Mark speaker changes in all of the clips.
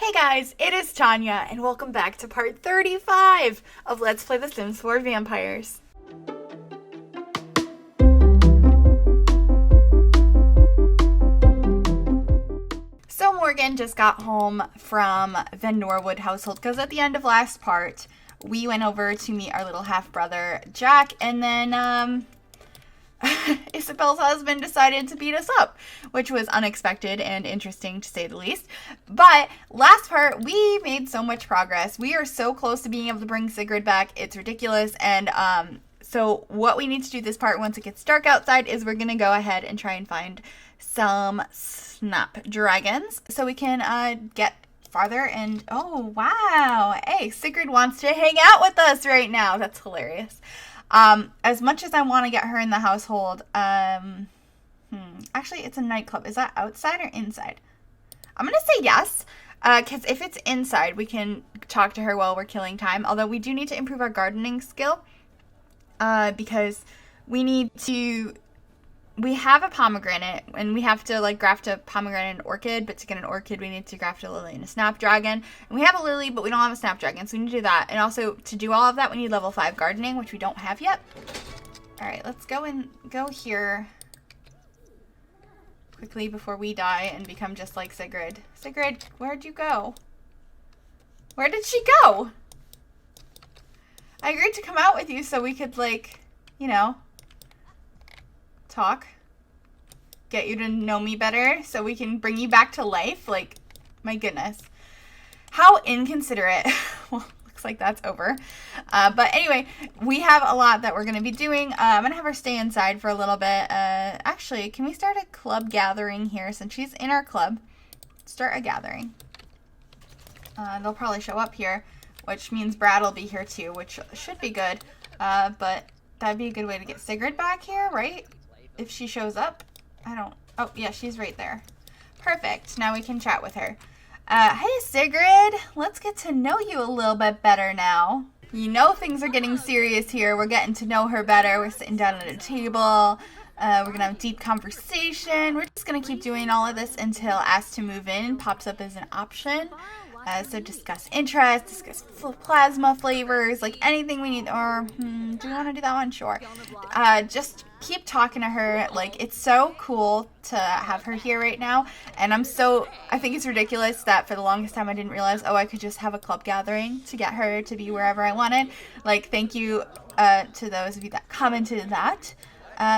Speaker 1: Hey guys, it is Tanya, and welcome back to part 35 of Let's Play The Sims 4 Vampires. So Morgan just got home from the Norwood household, because at the end of last part, we went over to meet our little half-brother, Jack, and then, Isabel's husband decided to beat us up, which was unexpected and interesting to say the least. But last part, we made so much progress. We are so close to being able to bring Sigrid back. It's ridiculous. And so what we need to do this part once it gets dark outside is we're going to go ahead and try and find some snapdragons so we can get farther. And oh, wow. Hey, Sigrid wants to hang out with us right now. That's hilarious. As much as I want to get her in the household, actually, it's a nightclub. Is that outside or inside? I'm going to say yes, because if it's inside, we can talk to her while we're killing time. Although we do need to improve our gardening skill, because we have a pomegranate, and we have to, graft a pomegranate and an orchid, but to get an orchid, we need to graft a lily and a snapdragon. And we have a lily, but we don't have a snapdragon, so we need to do that. And also, to do all of that, we need level 5 gardening, which we don't have yet. Alright, let's go here quickly before we die and become just like Sigrid. Sigrid, where'd you go? Where did she go? I agreed to come out with you so we could, talk, get you to know me better so we can bring you back to life. My goodness, how inconsiderate. Well, looks like that's over, but anyway, we have a lot that we're going to be doing. I'm gonna have her stay inside for a little bit. Actually, can we start a club gathering here since she's in our club? Start a gathering. They'll probably show up here, which means Brad will be here too, which should be good, but that'd be a good way to get Sigrid back here, right? If she shows up. Oh, yeah, she's right there. Perfect. Now we can chat with her. Hey, Sigrid. Let's get to know you a little bit better now. You know things are getting serious here. We're getting to know her better. We're sitting down at a table. We're going to have a deep conversation. We're just going to keep doing all of this until Ask to Move In pops up as an option. So discuss interests, discuss plasma flavors, anything we need. Or, do we want to do that one? Sure. Just keep talking to her. It's so cool to have her here right now. And I think it's ridiculous that for the longest time I didn't realize, I could just have a club gathering to get her to be wherever I wanted. Thank you to those of you that commented that,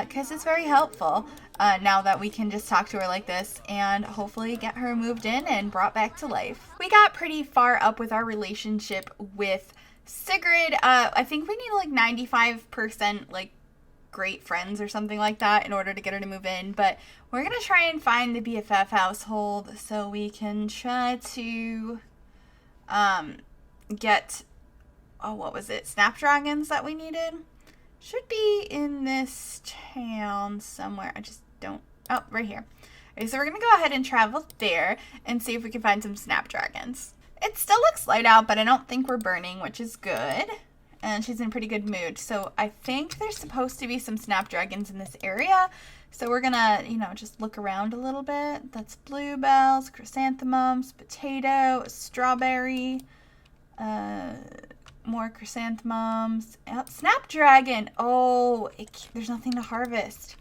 Speaker 1: because it's very helpful. Now that we can just talk to her like this and hopefully get her moved in and brought back to life. We got pretty far up with our relationship with Sigrid. I think we need 95% great friends or something like that in order to get her to move in. But we're going to try and find the BFF household so we can try to get, what was it? Snapdragons that we needed? Should be in this town somewhere. I just don't. Oh, right here. Okay, so we're going to go ahead and travel there and see if we can find some snapdragons. It still looks light out, but I don't think we're burning, which is good. And she's in a pretty good mood. So I think there's supposed to be some snapdragons in this area. So we're going to, just look around a little bit. That's bluebells, chrysanthemums, potato, strawberry, more chrysanthemums. Snapdragon. Oh, there's nothing to harvest.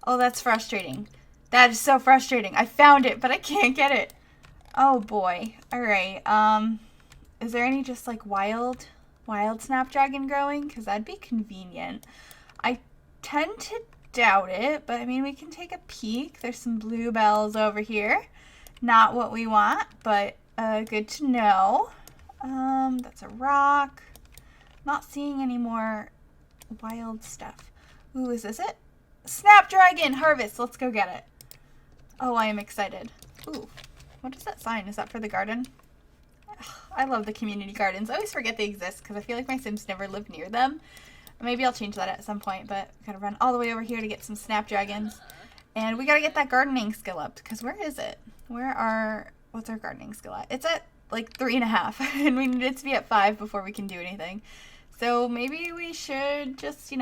Speaker 1: Oh, that's frustrating. That is so frustrating. I found it, but I can't get it. Oh boy. All right. Is there any just wild snapdragon growing? Because that'd be convenient. I tend to doubt it, but I mean, we can take a peek. There's some bluebells over here. Not what we want, but good to know. That's a rock. Not seeing any more wild stuff. Ooh, is this it? Snapdragon harvest. Let's go get it. Oh, I am excited. Ooh, what is that sign? Is that for the garden? Ugh, I love the community gardens. I always forget they exist because I feel like my Sims never live near them. Maybe I'll change that at some point, but we gotta run all the way over here to get some snapdragons. And we gotta get that gardening skill up, because where is it? What's our gardening skill at? It's at 3.5, and we need it to be at 5 before we can do anything. So maybe we should just,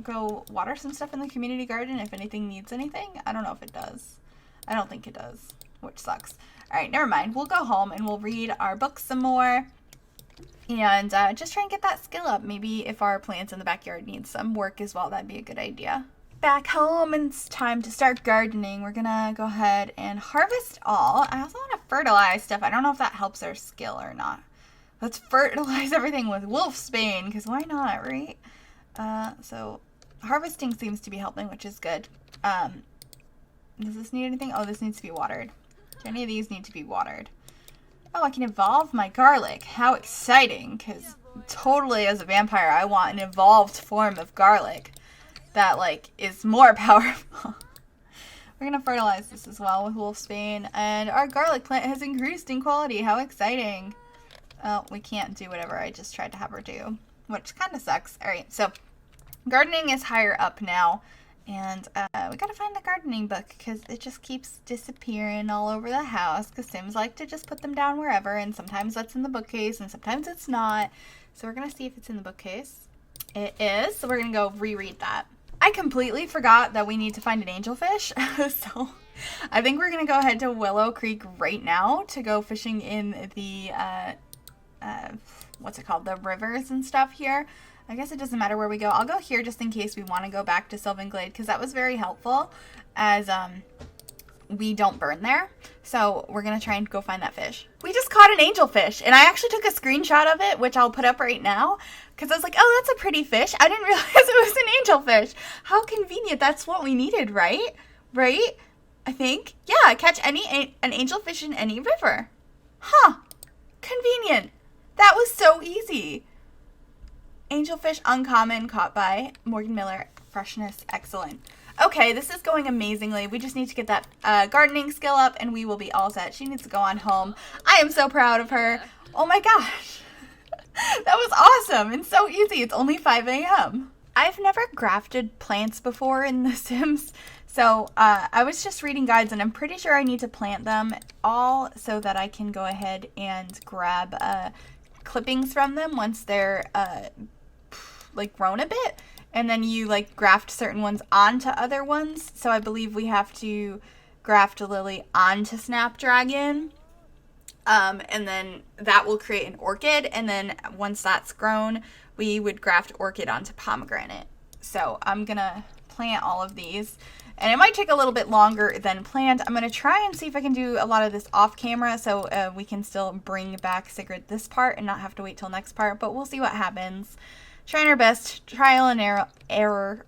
Speaker 1: go water some stuff in the community garden if anything needs anything. I don't know if it does. I don't think it does, which sucks. All right, never mind. We'll go home and we'll read our books some more. And just try and get that skill up. Maybe if our plants in the backyard need some work as well, that'd be a good idea. Back home, and it's time to start gardening. We're gonna go ahead and harvest all. I also want to fertilize stuff. I don't know if that helps our skill or not. Let's fertilize everything with wolfsbane, because why not, right? So harvesting seems to be helping, which is good. Does this need anything? Oh, this needs to be watered. Do any of these need to be watered? Oh, I can evolve my garlic. How exciting, because totally as a vampire, I want an evolved form of garlic that, like, is more powerful. We're going to fertilize this as well with wolfsbane, and our garlic plant has increased in quality. How exciting. Oh, we can't do whatever I just tried to have her do, which kind of sucks. All right, so gardening is higher up now, and we got to find the gardening book because it just keeps disappearing all over the house because Sims like to just put them down wherever, and sometimes that's in the bookcase and sometimes it's not. So we're going to see if it's in the bookcase. It is, so we're going to go reread that. I completely forgot that we need to find an angelfish, so I think we're going to go ahead to Willow Creek right now to go fishing in the, what's it called, the rivers and stuff here. I guess it doesn't matter where we go. I'll go here just in case we want to go back to Sylvan Glade because that was very helpful as we don't burn there. So we're going to try and go find that fish. We just caught an angelfish, and I actually took a screenshot of it, which I'll put up right now because I was like, oh, that's a pretty fish. I didn't realize it was an angelfish. How convenient. That's what we needed, right? Right? I think. Yeah, catch an angelfish in any river. Huh. Convenient. That was so easy. Angelfish uncommon caught by Morgan Miller. Freshness excellent. Okay, this is going amazingly. We just need to get that gardening skill up and we will be all set. She needs to go on home. I am so proud of her. Oh my gosh. That was awesome and so easy. It's only 5 a.m. I've never grafted plants before in The Sims. So I was just reading guides and I'm pretty sure I need to plant them all so that I can go ahead and grab clippings from them once they're like grown a bit, and then you like graft certain ones onto other ones. So I believe we have to graft a lily onto Snapdragon, and then that will create an orchid, and then once that's grown we would graft orchid onto pomegranate. So I'm gonna plant all of these, and it might take a little bit longer than planned. I'm gonna try and see if I can do a lot of this off camera so we can still bring back Sigrid this part and not have to wait till next part, but we'll see what happens. Trying our best, trial and error,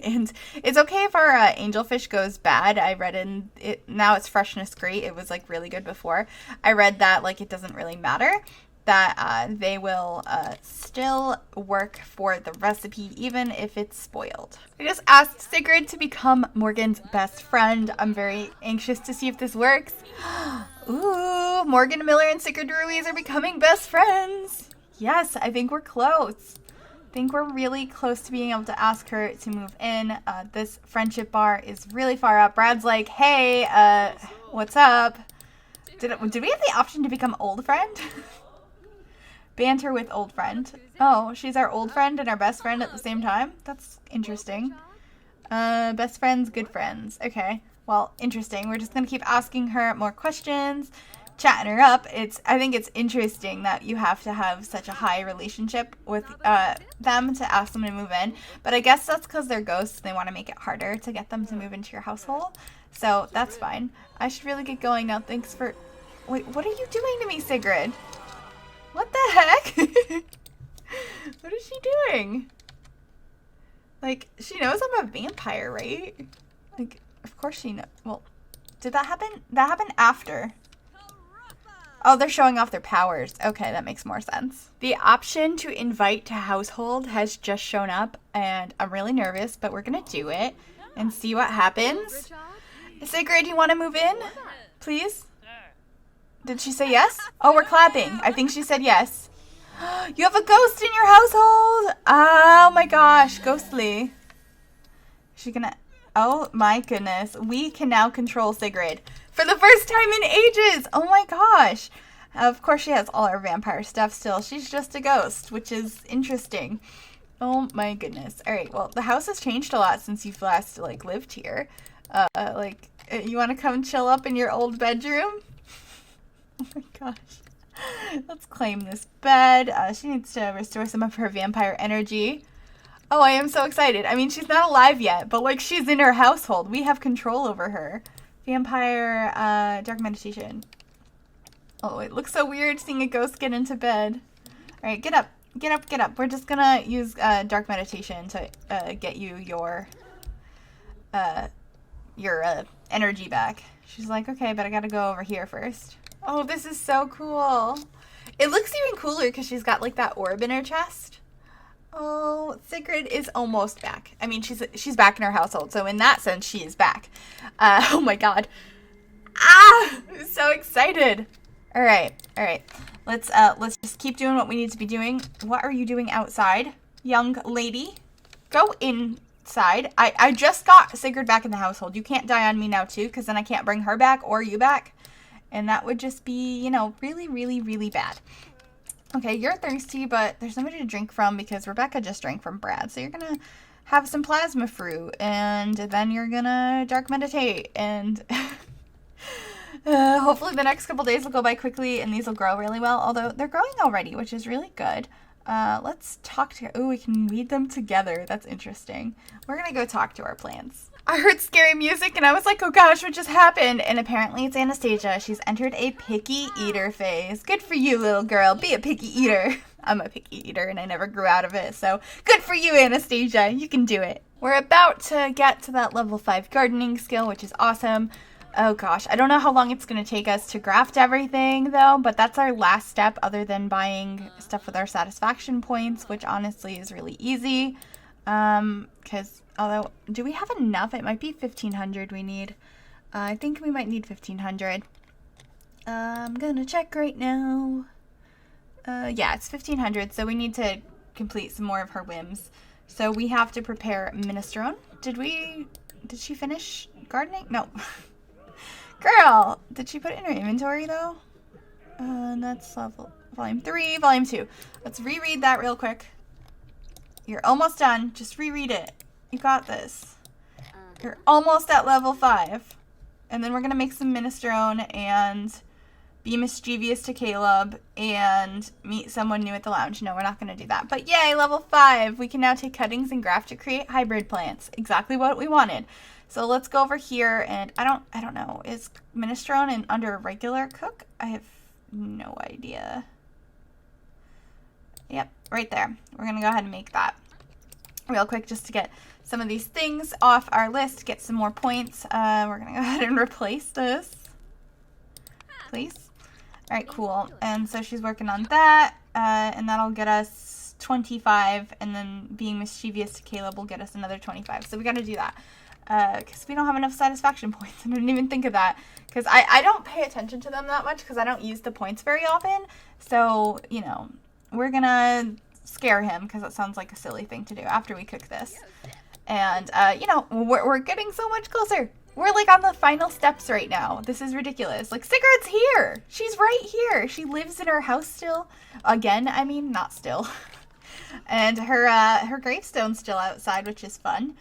Speaker 1: and it's okay if our angelfish goes bad. I read in it, now it's freshness great. It was like really good before. I read that like it doesn't really matter, that they will still work for the recipe even if it's spoiled. I just asked Sigrid to become Morgan's best friend. I'm very anxious to see if this works. Ooh, Morgan Miller and Sigrid Ruiz are becoming best friends. Yes, I think we're close. I think we're really close to being able to ask her to move in. This friendship bar is really far up. Brad's like, hey, what's up? Did we have the option to become old friend? Banter with old friend. Oh, she's our old friend and our best friend at the same time? That's interesting. Best friends, good friends. Okay, well, interesting. We're just going to keep asking her more questions, chatting her up. I think it's interesting that you have to have such a high relationship with them to ask them to move in. But I guess that's because they're ghosts. They want to make it harder to get them to move into your household. So that's fine. I should really get going now. Thanks for... Wait, what are you doing to me, Sigrid? What the heck? What is she doing? Like, she knows I'm a vampire, right? Like, of course she knows. Well, did that happen? That happened after. Oh, they're showing off their powers. Okay, that makes more sense. The option to invite to household has just shown up, and I'm really nervous, but we're gonna do it and see what happens. Sigrid, you want to move in? Please? Did she say yes? Oh, we're clapping. I think she said yes. You have a ghost in your household! Oh my gosh, ghostly. Is she gonna... Oh my goodness. We can now control Sigrid. For the first time in ages! Oh my gosh! Of course she has all our vampire stuff still. She's just a ghost, which is interesting. Oh my goodness. Alright, well, the house has changed a lot since you've last, like, lived here. You want to come chill up in your old bedroom? Oh my gosh. Let's claim this bed. She needs to restore some of her vampire energy. Oh, I am so excited. I mean, she's not alive yet, but like she's in her household. We have control over her. Vampire, dark meditation. Oh, it looks so weird seeing a ghost get into bed. All right, get up. Get up, get up. We're just gonna use dark meditation to get you your energy back. She's like, okay, but I gotta go over here first. Oh, this is so cool. It looks even cooler because she's got like that orb in her chest. Oh, Sigrid is almost back. I mean, she's back in her household, so in that sense, she is back. Oh my god. Ah! I'm so excited. All right. Let's just keep doing what we need to be doing. What are you doing outside, young lady? Go inside. I just got Sigrid back in the household. You can't die on me now too, because then I can't bring her back or you back. And that would just be, you know, really, really, really bad. Okay, you're thirsty, but there's nobody to drink from because Rebecca just drank from Brad. So you're going to have some plasma fruit, and then you're going to dark meditate. And hopefully the next couple days will go by quickly, and these will grow really well. Although they're growing already, which is really good. Let's talk to... Oh, we can weed them together. That's interesting. We're going to go talk to our plants. I heard scary music and I was like, oh gosh, what just happened? And apparently it's Anastasia. She's entered a picky eater phase. Good for you, little girl. Be a picky eater. I'm a picky eater and I never grew out of it. So good for you, Anastasia. You can do it. We're about to get to that level 5 gardening skill, which is awesome. Oh gosh, I don't know how long it's going to take us to graft everything though, but that's our last step other than buying stuff with our satisfaction points, which honestly is really easy. Because although, do we have enough? It might be 1,500 we need. I think we might need 1,500. I'm gonna check right now. Yeah, it's 1,500, so we need to complete some more of her whims. So we have to prepare minestrone. Did she finish gardening? No. Girl, did she put it in her inventory though? That's volume 3, volume 2. Let's reread that real quick. You're almost done. Just reread it. You got this. You're almost at level 5. And then we're going to make some minestrone and be mischievous to Caleb and meet someone new at the lounge. No, we're not going to do that. But yay, level 5. We can now take cuttings and graft to create hybrid plants. Exactly what we wanted. So let's go over here and I don't know. Is minestrone under regular cook? I have no idea. Yep, right there. We're going to go ahead and make that real quick just to get some of these things off our list, get some more points. We're going to go ahead and replace this, please. All right, cool. And so she's working on that, and that'll get us 25, and then being mischievous to Caleb will get us another 25. So we got to do that because we don't have enough satisfaction points. I didn't even think of that because I don't pay attention to them that much because I don't use the points very often. So, you know, we're going to scare him because that sounds like a silly thing to do after we cook this. And, you know, we're getting so much closer. We're like on the final steps right now. This is ridiculous. Like, Sigrid's here. She's right here. She lives in her house still. Again, I mean, not still. And her gravestone's still outside, which is fun.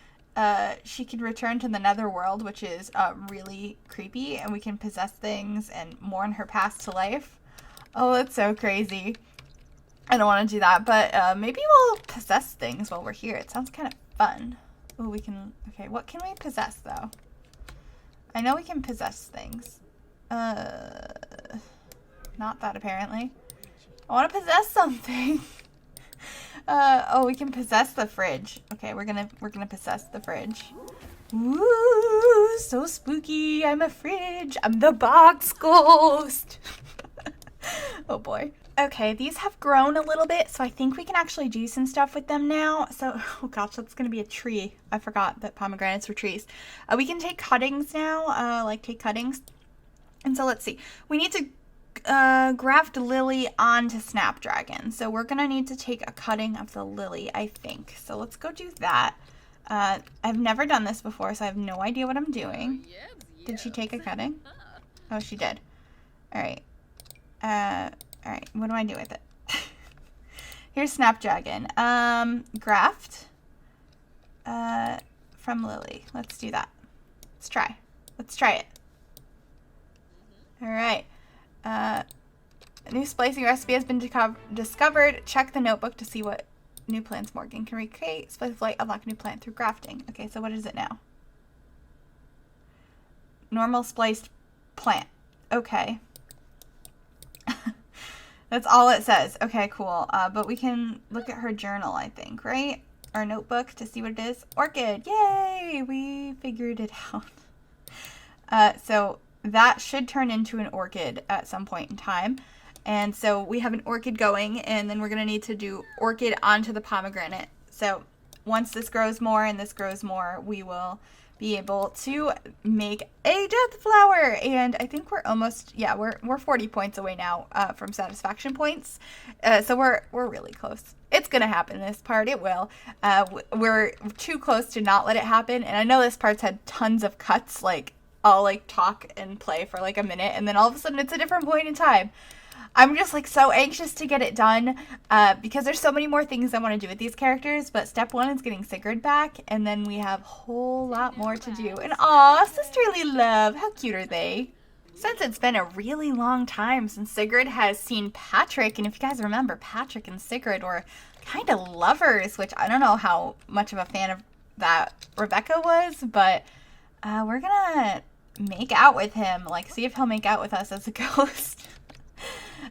Speaker 1: She can return to the netherworld, which is really creepy. And we can possess things and mourn her past to life. Oh, that's so crazy. I don't want to do that, but maybe we'll possess things while we're here. It sounds kind of fun. Oh, we can... Okay, what can we possess, though? I know we can possess things. Not that, apparently. I want to possess something. Oh, we can possess the fridge. Okay, we're gonna possess the fridge. Ooh, so spooky. I'm a fridge. I'm the box ghost. Oh, boy. Okay, these have grown a little bit, so I think we can actually do some stuff with them now. So, oh gosh, that's going to be a tree. I forgot that pomegranates were trees. We can take cuttings now, take cuttings. And so let's see. We need to graft lily onto Snapdragon. So we're going to need to take a cutting of the lily, I think. So let's go do that. I've never done this before, so I have no idea what I'm doing. Did she take a cutting? Oh, she did. All right. All right, what do I do with it? Here's Snapdragon. Graft from Lily. Let's do that. Let's try. Let's try it. All right. A new splicing recipe has been discovered. Check the notebook to see what new plants Morgan can recreate. Splice of light, unlock a new plant through grafting. Okay, so what is it now? Normal spliced plant. Okay. That's all it says. Okay, cool. But we can look at her journal, I think, right? Our notebook to see what it is. Orchid. Yay! We figured it out. So that should turn into an orchid at some point in time. And so we have an orchid going, and then we're going to need to do orchid onto the pomegranate. So once this grows more and this grows more, we will be able to make a death flower. And I think we're almost, yeah, we're 40 points away now from satisfaction points. So we're really close. It's going to happen this part. It will. We're too close to not let it happen. And I know this part's had tons of cuts. Like, I'll like talk and play for like a minute, and then all of a sudden it's a different point in time. I'm just like so anxious to get it done because there's so many more things I want to do with these characters. But step one is getting Sigrid back, and then we have a whole lot more to do. And aw, sisterly love. How cute are they? Since it's been a really long time since Sigrid has seen Patrick, and if you guys remember, Patrick and Sigrid were kind of lovers, which I don't know how much of a fan of that Rebecca was, but we're gonna make out with him, like see if he'll make out with us as a ghost.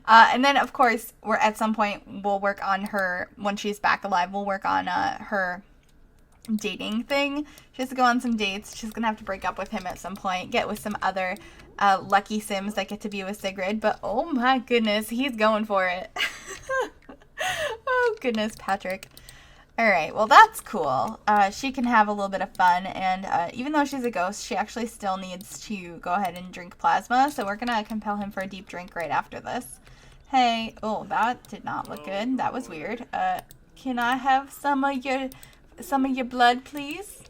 Speaker 1: And then, of course, we're at some point, we'll work on her, when she's back alive, we'll work on her dating thing. She has to go on some dates. She's going to have to break up with him at some point, get with some other lucky Sims that get to be with Sigrid. But, oh my goodness, he's going for it. Oh, goodness, Patrick. All right, well, that's cool. She can have a little bit of fun, and even though she's a ghost, she actually still needs to go ahead and drink plasma, so we're going to compel him for a deep drink right after this. Hey, oh, that did not look good. That was weird. Can I have some of your blood, please?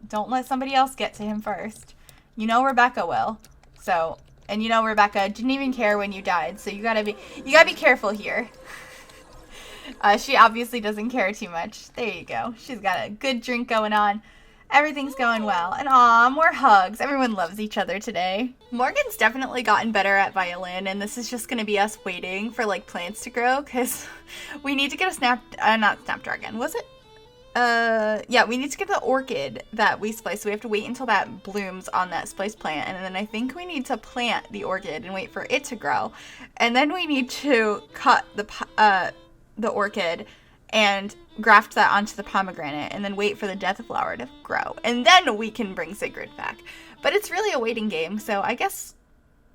Speaker 1: Don't let somebody else get to him first. You know Rebecca will. So, and you know Rebecca didn't even care when you died, so you gotta be careful here. She obviously doesn't care too much. There you go. She's got a good drink going on. Everything's going well. And aw, more hugs. Everyone loves each other today. Morgan's definitely gotten better at violin, and this is just going to be us waiting for, like, plants to grow, because we need to get a not snapdragon. Was it? Yeah, we need to get the orchid that we spliced, so we have to wait until that blooms on that spliced plant, and then I think we need to plant the orchid and wait for it to grow. And then we need to cut the orchid and graft that onto the pomegranate, and then wait for the death flower to grow. And then we can bring Sigrid back. But it's really a waiting game, so I guess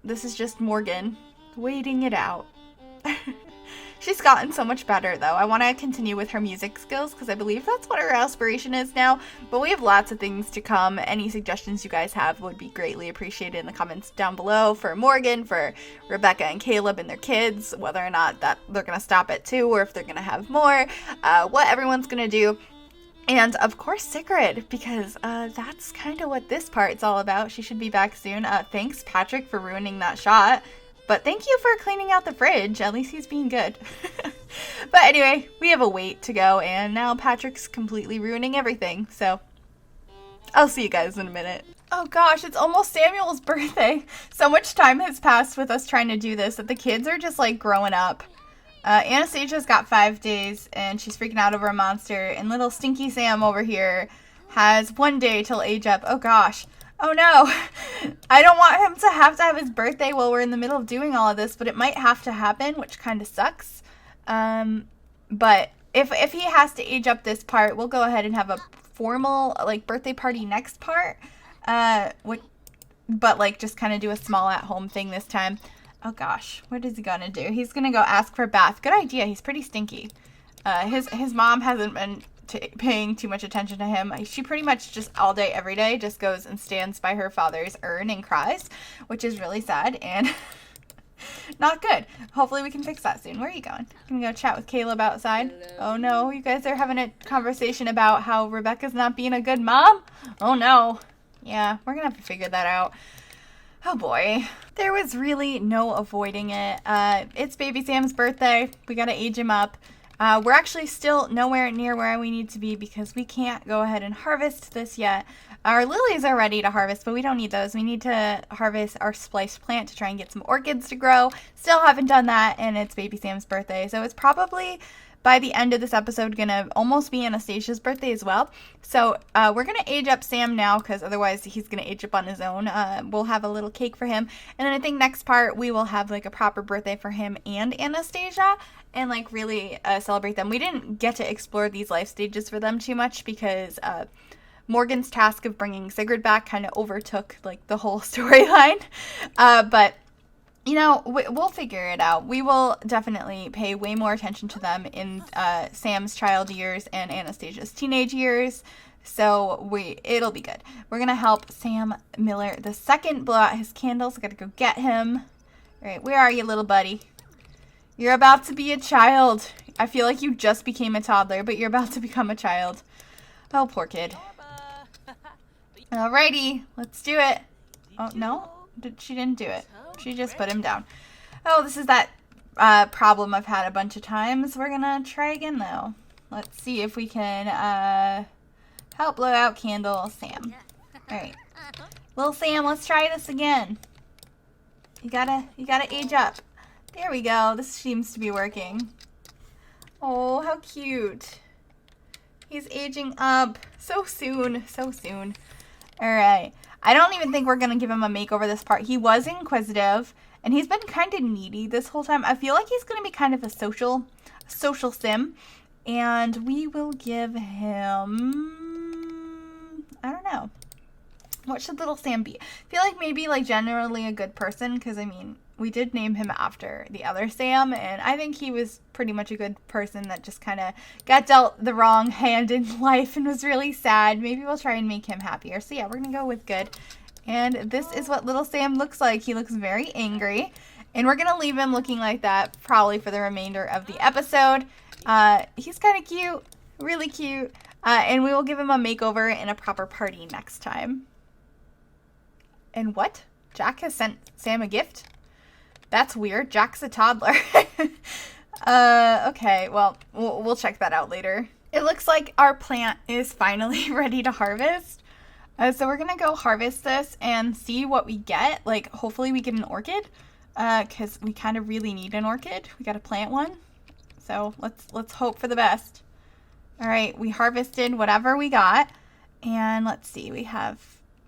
Speaker 1: this is just Morgan waiting it out. She's gotten so much better, though. I want to continue with her music skills, because I believe that's what her aspiration is now. But we have lots of things to come. Any suggestions you guys have would be greatly appreciated in the comments down below for Morgan, for Rebecca and Caleb and their kids, whether or not that they're going to stop at 2 or if they're going to have more, what everyone's going to do. And, of course, Sigrid, because that's kind of what this part's all about. She should be back soon. Thanks, Patrick, for ruining that shot. But thank you for cleaning out the fridge. At least he's being good. But anyway, we have a wait to go, and now Patrick's completely ruining everything. So I'll see you guys in a minute. Oh gosh, it's almost Samuel's birthday. So much time has passed with us trying to do this that the kids are just like growing up. Anastasia's got 5 days, and she's freaking out over a monster. And little Stinky Sam over here has 1 day till age up. Oh gosh. Oh no, I don't want him to have his birthday while we're in the middle of doing all of this, but it might have to happen, which kind of sucks. But if he has to age up this part, we'll go ahead and have a formal, like, birthday party next part. But, like, just kind of do a small at-home thing this time. Oh gosh, what is he gonna do? He's gonna go ask for a bath. Good idea, he's pretty stinky. His mom hasn't been paying too much attention to him. She pretty much just all day, every day, just goes and stands by her father's urn and cries, which is really sad and not good. Hopefully we can fix that soon. Where are you going? Can we go chat with Caleb outside? Hello. Oh no, you guys are having a conversation about how Rebecca's not being a good mom? Oh no. Yeah, we're gonna have to figure that out. Oh boy. There was really no avoiding it. It's baby Sam's birthday. We gotta age him up. We're actually still nowhere near where we need to be because we can't go ahead and harvest this yet. Our lilies are ready to harvest, but we don't need those. We need to harvest our spliced plant to try and get some orchids to grow. Still haven't done that, and it's baby Sam's birthday. So it's probably, by the end of this episode, going to almost be Anastasia's birthday as well. So we're going to age up Sam now because otherwise he's going to age up on his own. We'll have a little cake for him. And then I think next part we will have like a proper birthday for him and Anastasia and like really celebrate them. We didn't get to explore these life stages for them too much because Morgan's task of bringing Sigrid back kind of overtook like the whole storyline. But you know, we'll figure it out. We will definitely pay way more attention to them in Sam's child years and Anastasia's teenage years. So it'll be good. We're going to help Sam Miller II blow out his candles. I got to go get him. All right, where are you, little buddy? You're about to be a child. I feel like you just became a toddler, but you're about to become a child. Oh, poor kid. Alrighty, let's do it. Oh, no? She didn't do it. She just put him down. Oh, this is that problem I've had a bunch of times. We're gonna try again, though. Let's see if we can help blow out candle Sam. Alright. Little Sam, let's try this again. You gotta age up. There we go. This seems to be working. Oh, how cute. He's aging up. So soon. So soon. Alright. I don't even think we're going to give him a makeover this part. He was inquisitive, and he's been kind of needy this whole time. I feel like he's going to be kind of a social sim, and we will give him, I don't know. What should little Sam be? I feel like maybe like generally a good person, because I mean, we did name him after the other Sam, and I think he was pretty much a good person that just kind of got dealt the wrong hand in life and was really sad. Maybe we'll try and make him happier. So yeah, we're going to go with good. And this is what little Sam looks like. He looks very angry, and we're going to leave him looking like that probably for the remainder of the episode. He's kind of cute, really cute, and we will give him a makeover and a proper party next time. And what? Jack has sent Sam a gift? That's weird. Jack's a toddler. Okay, well, we'll check that out later. It looks like our plant is finally ready to harvest. So we're going to go harvest this and see what we get. Like, hopefully we get an orchid, because we kind of really need an orchid. We got to plant one. So let's hope for the best. All right, we harvested whatever we got. And let's see, we have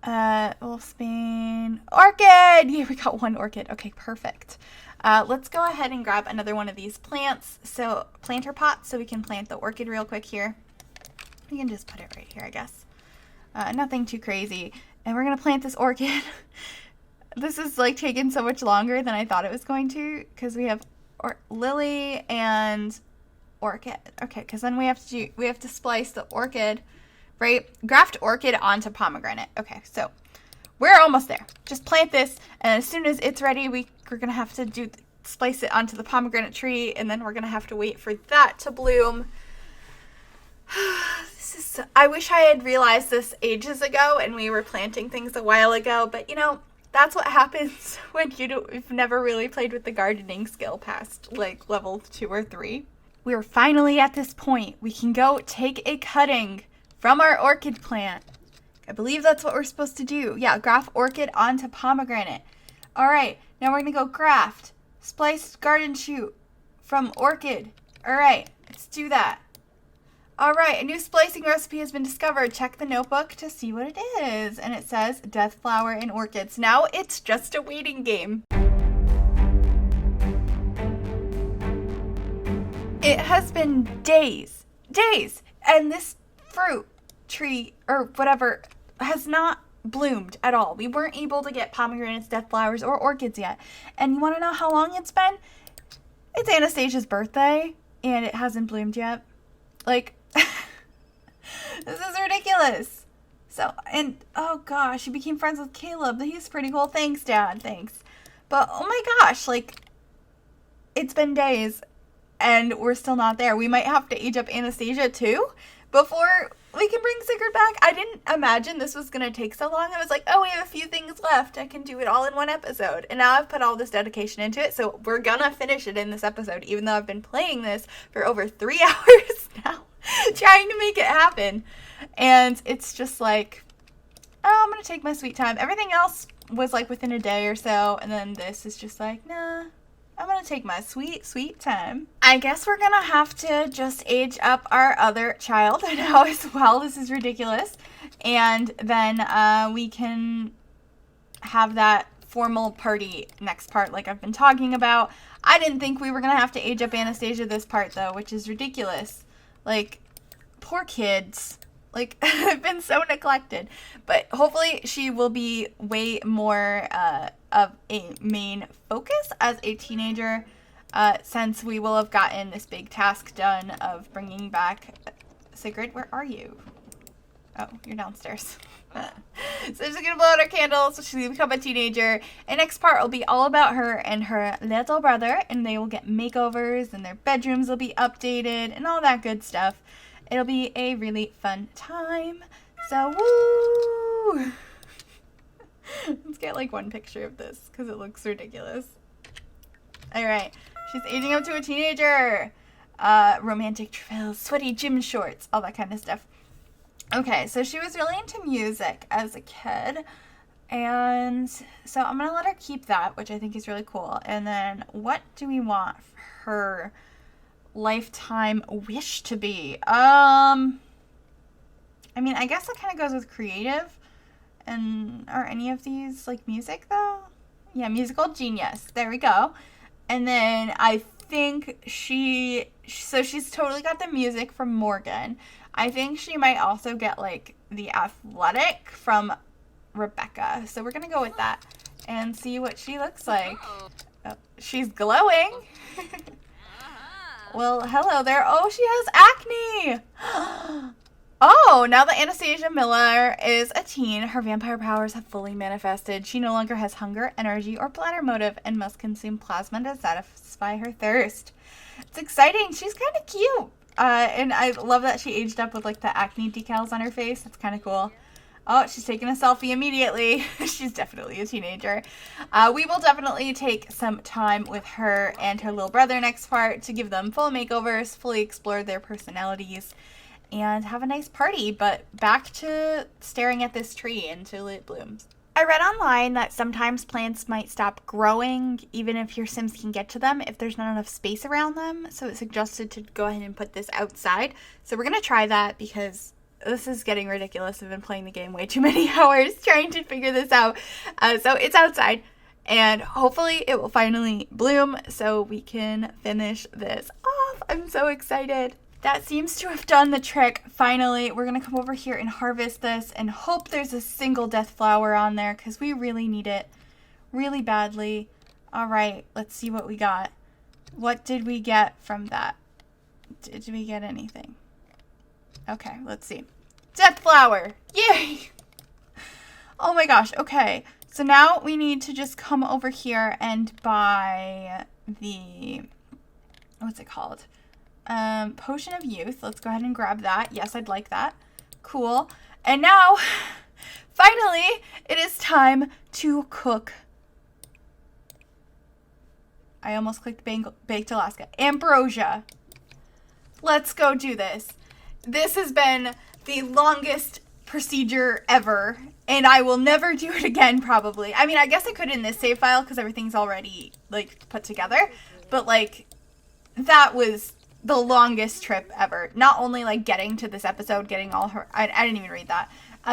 Speaker 1: Wolfsbane orchid. Yeah, we got one orchid. Okay, perfect. Let's go ahead and grab another one of these plants. So planter pots, so we can plant the orchid real quick here. We can just put it right here, I guess. Nothing too crazy. And we're gonna plant this orchid. This is like taking so much longer than I thought it was going to, because we have lily and orchid. Okay, because then we have to splice the orchid. Right? Graft orchid onto pomegranate. Okay, so we're almost there. Just plant this, and as soon as it's ready, we're going to have to splice it onto the pomegranate tree, and then we're going to have to wait for that to bloom. I wish I had realized this ages ago, and we were planting things a while ago, but you know, that's what happens when you've never really played with the gardening skill past like level 2 or 3. We're finally at this point. We can go take a cutting from our orchid plant. I believe that's what we're supposed to do. Yeah, graft orchid onto pomegranate. All right, now we're going to go graft spliced garden shoot from orchid. All right, let's do that. All right, a new splicing recipe has been discovered. Check the notebook to see what it is. And it says death flower and orchids. Now it's just a waiting game. It has been days, and this fruit tree or whatever has not bloomed at all. We weren't able to get pomegranates, death flowers, or orchids yet. And you want to know how long it's been? It's Anastasia's birthday, and it hasn't bloomed yet. Like, this is ridiculous. So, and oh gosh, she became friends with Caleb. He's pretty cool. Thanks, Dad. Thanks. But oh my gosh, like, it's been days, and we're still not there. We might have to age up Anastasia too before we can bring Sigrid back. I didn't imagine this was going to take so long. I was like, oh, we have a few things left. I can do it all in one episode. And now I've put all this dedication into it, so we're going to finish it in this episode, even though I've been playing this for over 3 hours now, trying to make it happen. And it's just like, oh, I'm going to take my sweet time. Everything else was like within a day or so, and then this is just like, nah. I'm going to take my sweet, sweet time. I guess we're going to have to just age up our other child now as well. This is ridiculous. And then we can have that formal party next part like I've been talking about. I didn't think we were going to have to age up Anastasia this part, though, which is ridiculous. Like, poor kids. Like, I've been so neglected. But hopefully she will be way more of a main focus as a teenager, since we will have gotten this big task done of bringing back Sigrid. Where are you? Oh, you're downstairs. So she's gonna blow out her candles, so she's gonna become a teenager. And next part will be all about her and her little brother, and they will get makeovers, and their bedrooms will be updated, and all that good stuff. It'll be a really fun time. So, woo! Let's get like one picture of this because it looks ridiculous. Alright, she's aging up to a teenager. Romantic travails, sweaty gym shorts, all that kind of stuff. Okay, so she was really into music as a kid. And so I'm going to let her keep that, which I think is really cool. And then what do we want her lifetime wish to be? I mean, I guess that kind of goes with creative. And are any of these like music though? Yeah, musical genius. There we go. And then I think she's totally got the music from Morgan. I think she might also get like the athletic from Rebecca. So we're going to go with that and see what she looks like. Oh, she's glowing. Well, hello there. Oh, she has acne. Oh, now that Anastasia Miller is a teen, her vampire powers have fully manifested. She no longer has hunger, energy, or bladder motive and must consume plasma to satisfy her thirst. It's exciting. She's kind of cute. And I love that she aged up with like the acne decals on her face. That's kind of cool. Oh, she's taking a selfie immediately. She's definitely a teenager. We will definitely take some time with her and her little brother next part to give them full makeovers, fully explore their personalities, and have a nice party. But back to staring at this tree until it blooms. I read online that sometimes plants might stop growing even if your Sims can get to them if there's not enough space around them. So it suggested to go ahead and put this outside. So we're going to try that because this is getting ridiculous. I've been playing the game way too many hours trying to figure this out. So it's outside and hopefully it will finally bloom so we can finish this off. I'm so excited. That seems to have done the trick. Finally, we're going to come over here and harvest this and hope there's a single death flower on there because we really need it really badly. All right, let's see what we got. What did we get from that? Did we get anything? Okay, let's see. Death flower! Yay! Oh my gosh, okay. So now we need to just come over here and buy the, what's it called? Potion of Youth. Let's go ahead and grab that. Yes, I'd like that. Cool. And now, finally, it is time to cook. I almost clicked Baked Alaska. Ambrosia. Let's go do this. This has been the longest procedure ever, and I will never do it again, probably. I mean, I guess I could in this save file because everything's already, like, put together. But, like, that was the longest trip ever. Not only like getting to this episode, getting all her, I didn't even read that,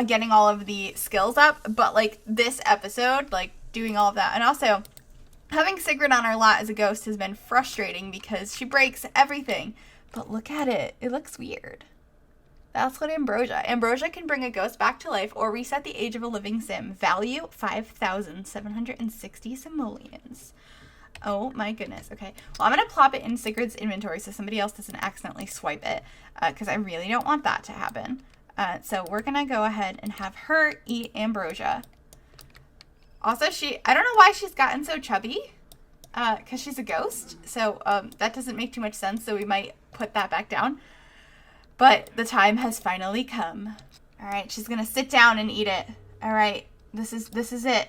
Speaker 1: getting all of the skills up, but like this episode, like doing all of that. And also having Sigrid on our lot as a ghost has been frustrating because she breaks everything. But look at it. It looks weird. That's what Ambrosia. Ambrosia can bring a ghost back to life or reset the age of a living sim. Value 5,760 simoleons. Oh my goodness. Okay. Well, I'm going to plop it in Sigrid's inventory so somebody else doesn't accidentally swipe it because I really don't want that to happen. So we're going to go ahead and have her eat Ambrosia. Also, I don't know why she's gotten so chubby because she's a ghost. So that doesn't make too much sense. So we might put that back down. But the time has finally come. All right, she's gonna sit down and eat it. All right, this is it.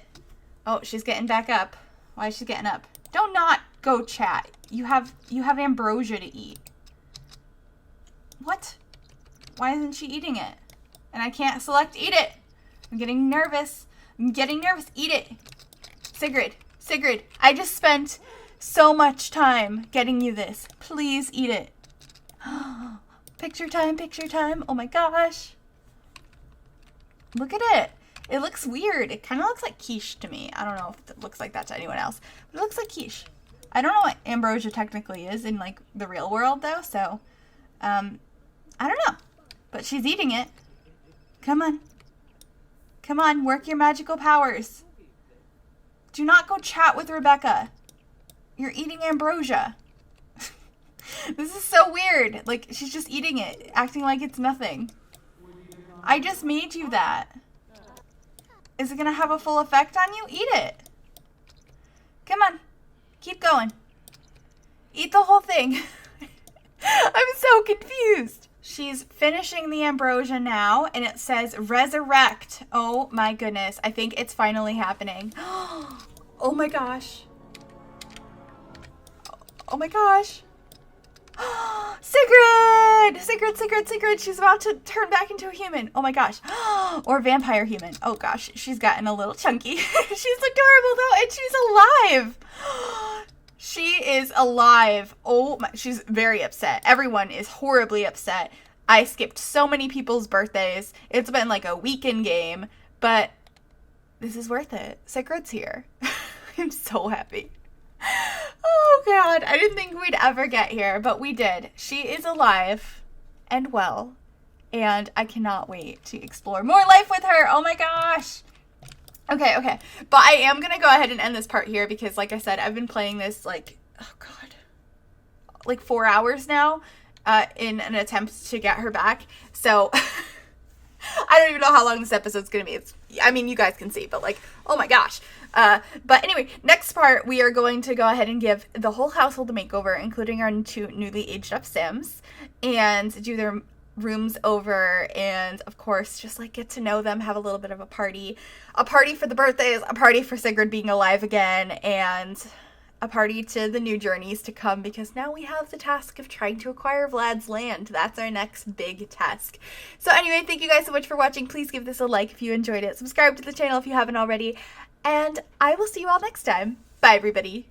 Speaker 1: Oh, she's getting back up. Why is she getting up? Don't not go chat. You have ambrosia to eat. What? Why isn't she eating it? And I can't select eat it. I'm getting nervous. I'm getting nervous. Eat it. Sigrid, I just spent so much time getting you this. Please eat it. Picture time. Oh my gosh. Look at it. It looks weird. It kind of looks like quiche to me. I don't know if it looks like that to anyone else, but it looks like quiche. I don't know what ambrosia technically is in like the real world though, so I don't know. But she's eating it. Come on, work your magical powers. Do not go chat with Rebecca. You're eating ambrosia. This is so weird. Like, she's just eating it, acting like it's nothing. I just made you that. Is it gonna have a full effect on you? Eat it. Come on. Keep going. Eat the whole thing. I'm so confused. She's finishing the ambrosia now, and it says resurrect. Oh my goodness. I think it's finally happening. Oh my gosh. Oh my gosh. Sigrid! She's about to turn back into a human. Oh my gosh. Or vampire human. Oh gosh, she's gotten a little chunky. She's adorable though, and she's alive. She is alive. Oh my, she's very upset. Everyone is horribly upset. I skipped so many people's birthdays. It's been like a weekend game, but this is worth it. Sigrid's here. I'm so happy. Oh God, I didn't think we'd ever get here, but we did. She is alive and well, and I cannot wait to explore more life with her. Oh my gosh. Okay. But I am going to go ahead and end this part here because, like I said, I've been playing this like, oh God, like 4 hours now in an attempt to get her back. So I don't even know how long this episode's going to be. I mean, you guys can see, but like, oh my gosh. But anyway, next part, we are going to go ahead and give the whole household a makeover, including our 2 newly aged up Sims, and do their rooms over, and of course, just like get to know them, have a little bit of a party for the birthdays, a party for Sigrid being alive again, and a party to the new journeys to come, because now we have the task of trying to acquire Vlad's land. That's our next big task. So anyway, thank you guys so much for watching. Please give this a like if you enjoyed it. Subscribe to the channel if you haven't already. And I will see you all next time. Bye, everybody.